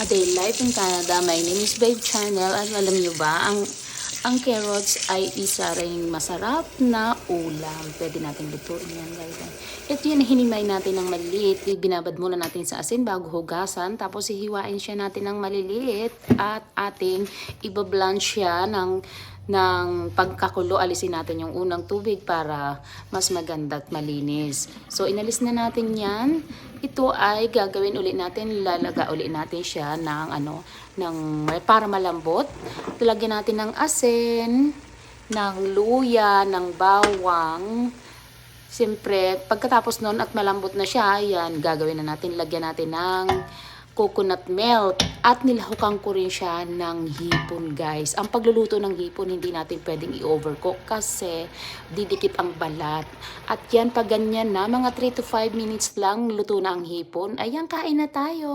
A Day Life in Canada. My name is Babe Channel at alam nyo ba, ang carrots ay isa ring masarap na ulam. Pwede natin lutuin yan, guys. Ito yun, hinimay natin ng maliliit. Binabad muna natin sa asin bago hugasan. Tapos hihiwain siya natin ng maliliit at ating ibablanch siya ng pagkakulo. Alisin natin yung unang tubig para mas maganda at malinis. So, inalis na natin yan. Ito ay gagawin ulit natin, lalaga ulit natin siya para malambot. Lagyan natin ng asin, ng luya, ng bawang. Siyempre, pagkatapos nun at malambot na siya, yan, gagawin na natin, lagyan natin ng coconut milk at nilahukan ko rin siya ng hipon, guys. Ang pagluluto ng hipon, hindi natin pwedeng i-overcook kasi didikit ang balat. At yan, pag ganyan na, mga 3 to 5 minutes lang, luto na ang hipon. Ayan, kain na tayo!